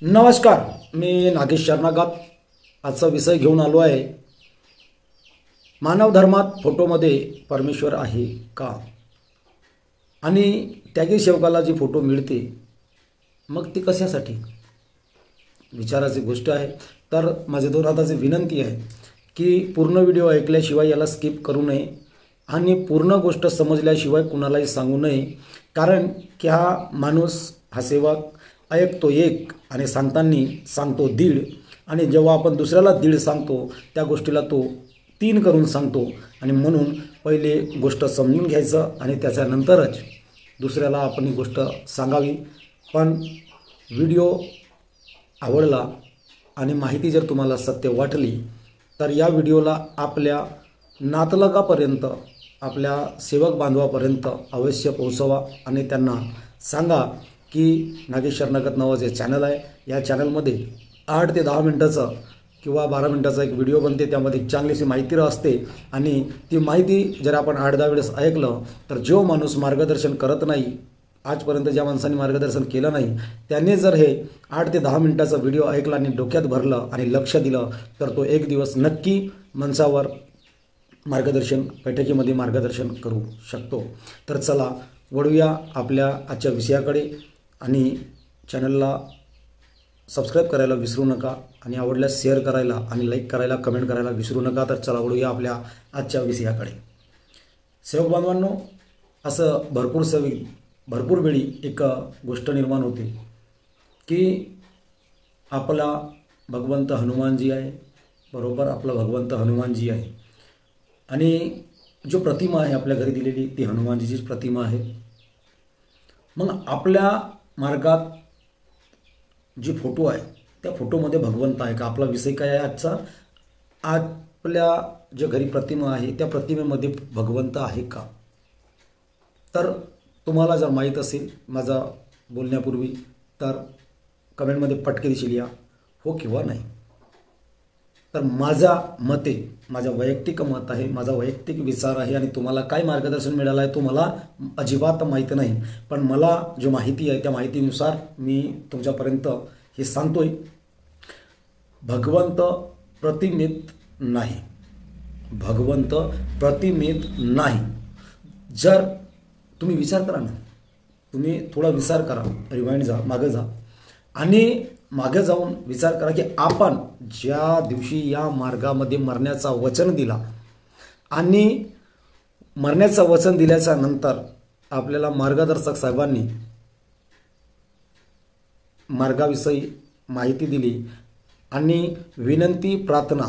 नमस्कार, मी नागेश शरणागत आजचा विषय घेऊन आलो आहे। मानव धर्मात फोटोमध्ये परमेश्वर आहे का? आणि त्यागी सेवकाला जी फोटो मिळते मग ती कशासाठी? विचाराची गोष्ट आहे। तर माझे दोन हाताची विनंती आहे की पूर्ण व्हिडिओ ऐकल्याशिवाय याला स्किप करू नये आणि पूर्ण गोष्ट समजल्याशिवाय कुणालाही सांगू नये, कारण की हा माणूस हा सेवक ऐकतो एक आणि सांगताना सांगतो दीड, आणि जेव्हा आपण दुसऱ्याला दीड सांगतो त्या गोष्टीला तो तीन करून सांगतो। आणि म्हणून पहिले गोष्ट समजून घ्यायचं आणि त्याच्यानंतरच दुसऱ्याला आपण ही गोष्ट सांगावी। पण व्हिडिओ आवडला आणि माहिती जर तुम्हाला सत्य वाटली तर या व्हिडिओला आपल्या नातलगापर्यंत, आपल्या सेवक बांधवापर्यंत अवश्य पोहोचवा आणि त्यांना सांगा की नागेश शरणागत नावाचे चॅनल आहे। या चॅनलमध्ये 8 ते 10 मिनिटाचा किंवा 12 मिनिटाचा एक व्हिडिओ बनते, त्यामध्ये चांगलीशी माहिती असते। आणि ती माहिती जर आपण 8-10 वेळेस ऐकलं तर जो माणूस मार्गदर्शन करत नाही, आजपर्यंत ज्या माणसांनी मार्गदर्शन केलं नाही, त्यांनी जर हे 8 ते 10 मिनिटाचा व्हिडिओ ऐकला आणि डोक्यात भरलं आणि लक्ष दिलं तर तो एक दिवस नक्की मंचावर मार्गदर्शन, बैठकीमध्ये मार्गदर्शन करू शकतो। तर चला वळूया आपल्या आजच्या विषयाकडे। आणि चॅनलला सबस्क्राईब करायला विसरू नका आणि आवडल्यास शेअर करायला आणि लाईक करायला, कमेंट करायला विसरू नका। तर चला वळूया आपल्या आजच्या विषयाकडे। सेवक बांधवांनो, असं भरपूर वेळी एक गोष्ट निर्माण होते की आपला भगवंत हनुमानजी आहे, बरोबर, आपला भगवंत हनुमानजी आहे आणि जो प्रतिमा आहे आपल्या घरी दिलेली ती हनुमानजीचीच प्रतिमा आहे। मग आपल्या मार्गात जी फोटो आहे त्या फोटोमध्ये भगवंत आहे का? आपला विषय काय आहे आजचा? आपल्या ज्या घरी प्रतिमा आहे त्या प्रतिमेमध्ये भगवंत आहे का? तर तुम्हाला जर माहीत असेल माझा बोलण्यापूर्वी तर कमेंटमध्ये पटके दिसेल या हो किंवा नाही। तर माझा मते, माझा वैयक्तिक मत आहे, माझा वैयक्तिक विचार आहे आणि तुम्हाला काय मार्गदर्शन मिळालं आहे तो मला अजिबात माहीत नाही। पण मला जो माहिती आहे त्या माहितीनुसार मी तुमच्यापर्यंत हे सांगतोय, भगवंत प्रतिमेत नाही, भगवंत प्रतिमेत नाही। जर तुम्ही विचार करा ना, तुम्ही थोडा विचार करा, रिवाइंड जा, मागे जा आणि मागे जाऊन विचार करा की आपण ज्या दिवशी या मार्गामध्ये मरण्याचा वचन दिला आणि मरण्याचं वचन दिल्याच्या नंतर आपल्याला मार्गदर्शक साहेबांनी मार्गाविषयी माहिती दिली आणि विनंती प्रार्थना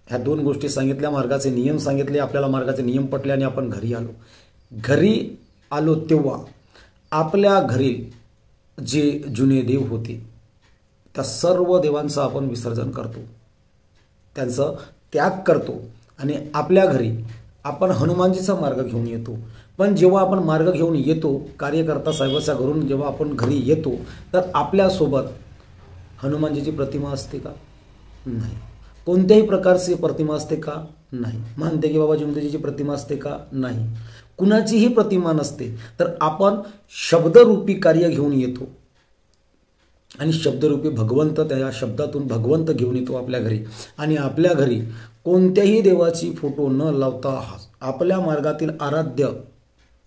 ह्या दोन गोष्टी सांगितल्या, मार्गाचे नियम सांगितले, आपल्याला मार्गाचे नियम पटले आणि आपण घरी आलो तेव्हा आपल्या घरी जे जुने देव होते त्या सर्व देवांचं आपण विसर्जन करतो, त्यांचं त्याग करतो आणि आपल्या घरी आपण हनुमानजीचा मार्ग घेऊन येतो। पण जेव्हा आपण मार्ग घेऊन येतो, कार्यकर्ता साहेबाच्या घरून जेव्हा आपण घरी येतो तर आपल्यासोबत हनुमानजीची प्रतिमा असते का? नाही। कोणत्याही प्रकारची प्रतिमा असते का? नाही। मानते की बाबा जिंदजीची प्रतिमा असते का? नाही। कुणाचीही प्रतिमा नसते। तर आपण शब्दरूपी कार्य घेऊन येतो आणि शब्दरूपी भगवंत, त्या शब्दातून भगवंत घेऊन येतो आपल्या घरी। आणि आपल्या घरी कोणत्याही देवाची फोटो न लावता आपल्या मार्गातील आराध्य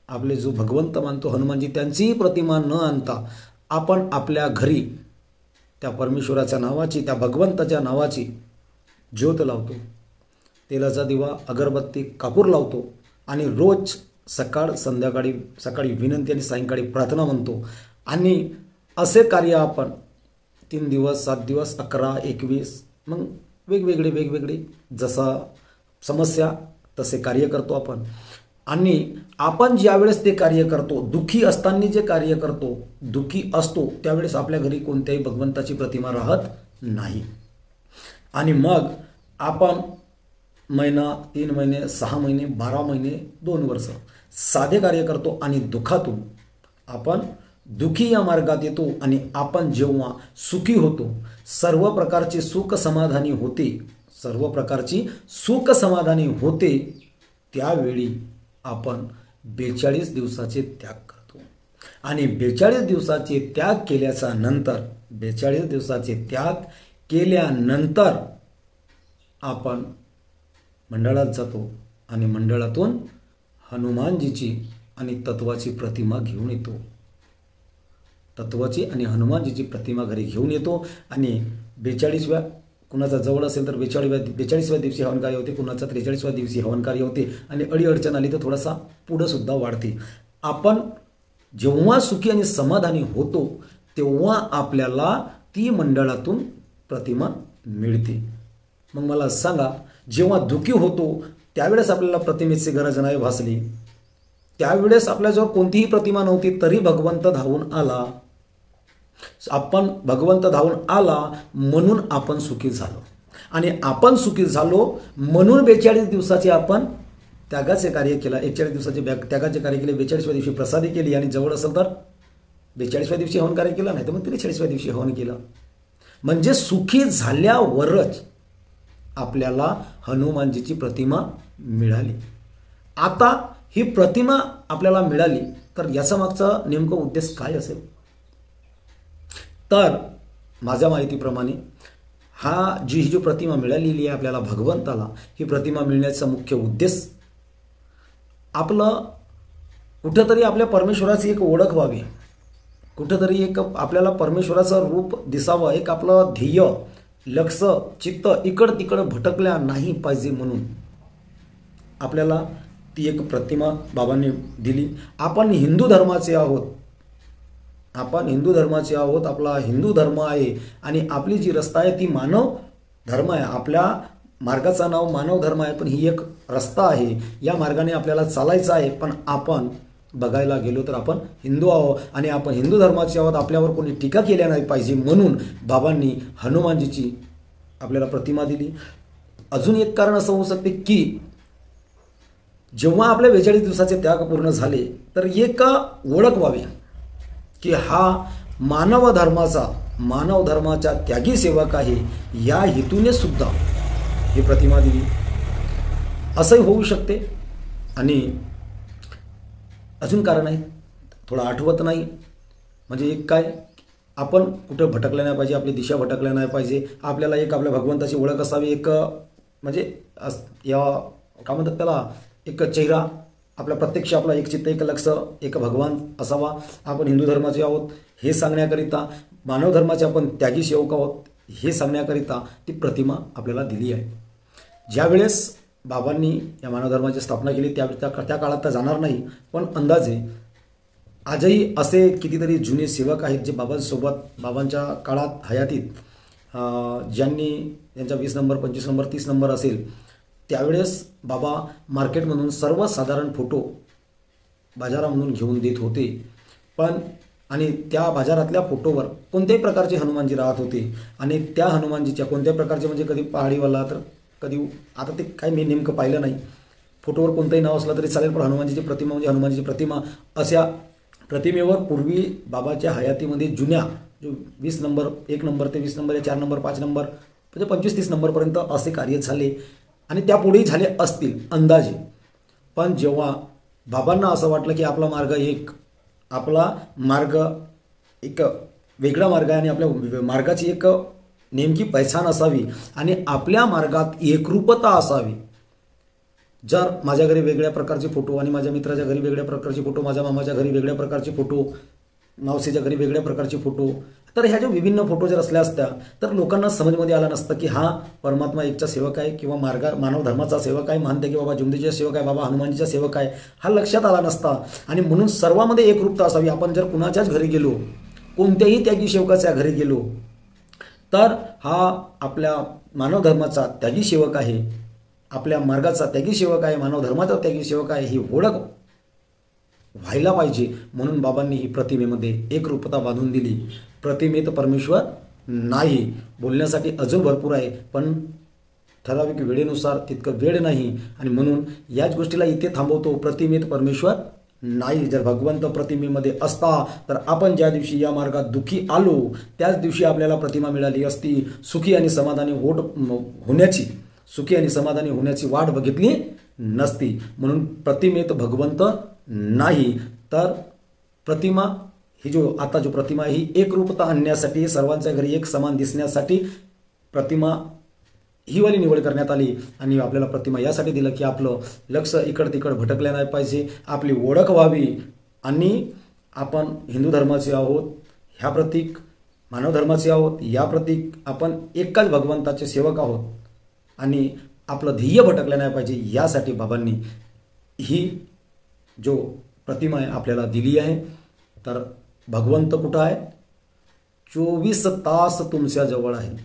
आपले जो भगवंत मानतो हनुमानजी, त्यांचीही प्रतिमा न आणता आपण आपल्या घरी त्या परमेश्वराच्या नावाची, त्या भगवंताच्या नावाची ज्योत लावतो, तेलाचा दिवा, अगरबत्ती, कापूर लावतो आणि रोज सकाळी विनंती आणि सायंकाळी प्रार्थना म्हणतो। आणि असे कार्य आपण 3 दिवस, 7 दिवस, 11, 21 मग वेगवेगळे जसा समस्या तसे कार्य करतो आपण। आणि आपण ज्यावेळेस ते कार्य करतो, दुःखी असताना जे कार्य करतो, दुःखी असतो त्यावेळेस आपल्या घरी कोणत्याही भगवंताची प्रतिमा राहत नाही। आणि मग आपण महिना, 3 महिने, 6 महिने, 12 महिने, 2 वर्ष साधे कार्य करतो आणि दुःखातून आपण दुःखी या मार्गात येतो। आणि आपण जेव्हा सुखी होतो, सर्व प्रकारची सुख समाधानी होते, त्यावेळी आपण 42 दिवसाचे त्याग करतो। आणि 42 दिवसाचे त्याग केल्याच्या नंतर 42 दिवसाचे त्याग केल्यानंतर आपण मंडळात जातो आणि मंडळातून हनुमानजीची आणि तत्वाची प्रतिमा घेऊन येतो. तत्वाची आणि हनुमानजीची प्रतिमा घरी घेऊन येतो आणि 42व्या कुणाचा जवळ असेल तर 42व्या दिवशी हवनकार्य होते, कुणाचा 43व्या दिवशी हवनकार्य होते आणि अडीअडचण आली तर थोडासा पुढं सुद्धा वाढते. आपण जेव्हा सुखी आणि समाधानी होतो तेव्हा आपल्याला ती मंडळातून प्रतिमा मिळते. मग मला सांगा, जेव्हा दुःखी होतो त्यावेळेस आपल्याला प्रतिमेची गरज नाही भासली, त्यावेळेस आपल्याजवळ कोणतीही प्रतिमा नव्हती तरी भगवंत धावून आला. आपण भगवंत धावून आला म्हणून आपण सुखी झालो आणि आपण सुखी झालो म्हणून 42 दिवसाचे आपण त्यागाचे कार्य केलं. 41 दिवसाचे त्यागाचे कार्य केले, 42व्या दिवशी प्रसादी केली आणि जवळ असेल तर 42व्या दिवशी हवन कार्य केलं, नाही तर मग 43व्या दिवशी हवन केलं. म्हणजे सुखी झाल्यावरच आपल्याला हनुमानजीची प्रतिमा मिळाली. आता ही प्रतिमा आपल्याला मिळाली तर याचा मागचा नेमका उद्देश काय असेल? तर माझ्या माहितीप्रमाणे ही जी प्रतिमा मिळालेली आहे आपल्याला भगवंताला, ही प्रतिमा मिळण्याचा मुख्य उद्देश आपलं कुठंतरी आपल्या परमेश्वराची एक ओळख व्हावी, कुठंतरी एक आपल्याला परमेश्वराचं रूप दिसावं, एक आपलं ध्येय, लक्ष, चित्त इकड तिकड भटकल्या नाही पाहिजे म्हणून आपल्याला ती एक प्रतिमा बाबांनी दिली. आपण हिंदू धर्माचे आहोत, आपण हिंदू धर्माचे आहोत, आपला हिंदू धर्म आहे आणि आपली जी रस्ता आहे ती मानव धर्म आहे. आपल्या मार्गाचं नाव मानव धर्म आहे, पण ही एक रस्ता आहे, या मार्गाने आपल्याला चालायचं आहे. पण आपण बघायला गेलो तर आपण हिंदू आहोत आणि आपण हिंदू धर्माचे आहोत, आपल्यावर कोणी टीका केल्या नाही पाहिजे म्हणून बाबांनी हनुमानजीची आपल्याला प्रतिमा दिली. अजून एक कारण असं होऊ शकते की जेव्हा आपल्या 42 दिवसाचे त्याग पूर्ण झाले तर एक ओळख व्हावी की हा मानव धर्माच्या त्यागी सेवक आहे, या हेतूने सुद्धा ही प्रतिमा दिली असंही होऊ शकते. आणि अजून कारण आहे, थोडं आठवत नाही, म्हणजे एक काय, आपण कुठं भटकलं नाही पाहिजे, आपली दिशा भटकल्या नाही पाहिजे, आपल्याला एक आपल्या भगवंताची ओळख असावी, एक म्हणजे या काय म्हणतात त्याला, एक चेहरा आपला प्रत्यक्ष, आपला एक चित्त, एक लक्ष, एक भगवान असावा. आपण हिंदू धर्माचे आहोत हे सांगण्याकरिता, मानव धर्माचे आपण त्यागी सेवक आहोत हे सांगण्याकरिता ती प्रतिमा आपल्याला दिली आहे. ज्यावेळेस बाबांनी या मानव धर्माची स्थापना केली त्या काळात तर जाणार नाही, पण अंदाजे आजही असे कितीतरी जुने सेवक आहेत जे बाबांसोबत बाबांच्या काळात हयातीत ज्यांनी त्यांचा 20 नंबर 25 नंबर 30 नंबर असेल त्यावेळेस बाबा मार्केटमधून सर्वसाधारण फोटो बाजारामधून घेऊन देत होते. पण आणि त्या बाजारातल्या फोटोवर कोणत्याही प्रकारचे हनुमानजी राहत होते आणि त्या हनुमानजीच्या कोणत्याही प्रकारचे म्हणजे कधी पहाडीवाला तर कधी, आता ते काय मी नेमकं पाहिलं नाही, फोटोवर कोणतंही नाव असलं तरी चालेल, पण हनुमानजीची प्रतिमा म्हणजे हनुमानजीची प्रतिमा. अशा प्रतिमेवर पूर्वी बाबाच्या हयातीमध्ये जुन्या जो 20 नंबर 1 नंबर ते 20 नंबर या 4 नंबर 5 नंबर म्हणजे 25-30 नंबरपर्यंत असे कार्य झाले आणि त्यापुढेही झाले असतील अंदाजे. पण जेव्हा बाबांना असं वाटलं की आपला मार्ग एक वेगळा मार्ग आहे आणि आपल्या मार्गाची एक नेमकी पहिचान असावी आणि आपल्या मार्गात एकरूपता असावी. जर माझ्या घरी वेगळ्या प्रकारचे फोटो आणि माझ्या मित्राच्या घरी वेगळ्या प्रकारचे फोटो, माझ्या मामाच्या घरी वेगळ्या प्रकारचे फोटो, मावशीच्या घरी वेगळ्या प्रकारचे फोटो, तर ह्या ज्या विभिन्न फोटो जर असल्या असत्या तर लोकांना समजमध्ये आलं नसतं की हा परमात्मा एकचा सेवक आहे किंवा मानव धर्माचा सेवक आहे, म्हणते की बाबा जुमदीचा सेवक आहे, बाबा हनुमानजीचा सेवक आहे, हा लक्षात आला नसता. आणि म्हणून सर्वांमध्ये एकरूपता असावी. आपण जर कुणाच्याच घरी गेलो, कोणत्याही त्यागी सेवकाच्या घरी गेलो तर हा आपल्या मानव धर्माचा त्यागी सेवक आहे, आपल्या मार्गाचा त्यागी सेवक आहे, मानव धर्माचा त्यागी सेवक आहे, ही ओळख व्हायला पाहिजे. म्हणून बाबांनी ही प्रतिमेमध्ये एकरूपता बांधून दिली. प्रतिमेत परमेश्वर नाही, बोलण्यासाठी अजून भरपूर आहे, पण ठराविक वेळेनुसार तितकं वेळ नाही आणि म्हणून याच गोष्टीला इथे थांबवतो. प्रतिमेत परमेश्वर नाही. जर भगवंत प्रतिमेमध्ये असता तर आपण ज्या दिवशी या मार्गात दुःखी आलो त्याच दिवशी आपल्याला प्रतिमा मिळाली असती. सुखी आणि समाधानी होण्याची वाट बघितली नसती. म्हणून प्रतिमेत भगवंत नाही, तर प्रतिमा ही आता जो प्रतिमा आहे ही एकरूपता आणण्यासाठी, सर्वांच्या घरी एक समान दिसण्यासाठी प्रतिमा ही वाली निवड करण्यात आली. आणि आपल्याला प्रतिमा यासाठी दिलं की आपलं लक्ष इकड तिकड भटकलं नाही पाहिजे, आपली ओळख व्हावी आणि आपण हिंदू धर्माचे आहोत ह्या प्रतीक, मानव धर्माचे आहोत या प्रतीक, आपण एकाच भगवंताचे सेवक आहोत आणि आपलं ध्येय भटकलं नाही पाहिजे यासाठी बाबांनी ही जो प्रतिमा आहे आपल्याला दिली आहे. तर भगवंत कुठं आहे? 24 तास तुमच्या जवळ आहे.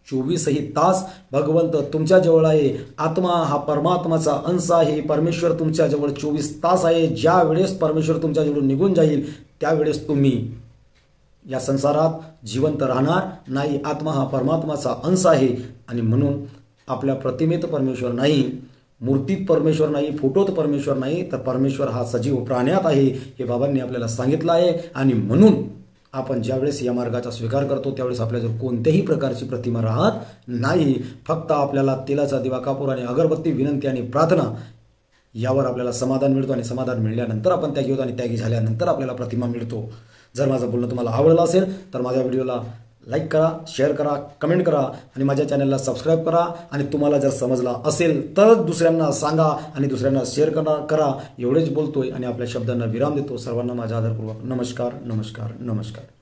24ही तास भगवंत तुमच्या जवळ आहे. आत्मा हा परमात्माचा अंश आहे. परमेश्वर तुमच्या जवळ 24 तास आहे. ज्या वेळेस परमेश्वर तुमच्या जवळ निघून जाईल त्यावेळेस तुम्ही या संसारात जिवंत राहणार नाही. आत्मा हा परमात्माचा अंश आहे आणि म्हणून आपल्या प्रतिमेत परमेश्वर नाही, मूर्तीत परमेश्वर नाही, फोटोत परमेश्वर नाही, तर परमेश्वर हा सजीव प्राण्यात आहे हे बाबांनी आपल्याला सांगितलं आहे. आणि म्हणून आपण ज्यावेळेस या मार्गाचा स्वीकार करतो त्यावेळेस आपल्याजवळ कोणत्याही प्रकारची प्रतिमा राहत नाही. फक्त आपल्याला तेलाचा दिवा, कापूर आणि अगरबत्ती, विनंती आणि प्रार्थना यावर आपल्याला समाधान मिळतो आणि समाधान मिळाल्यानंतर आपण त्यागी होतो आणि त्यागी झाल्यानंतर आपल्याला प्रतिमा मिळतो. जर माझं बोलणं तुम्हाला आवडलं असेल तर माझ्या व्हिडिओला लाईक करा, शेअर करा, कमेंट करा आणि माझ्या चॅनलला सबस्क्राईब करा. आणि तुम्हाला जर समजला असेल तर दुसऱ्यांना सांगा आणि दुसऱ्यांना शेअर करा. एवढेच बोलतोय आणि आपल्या शब्दांना विराम देतो. सर्वांना माझा आदरपूर्वक नमस्कार, नमस्कार, नमस्कार.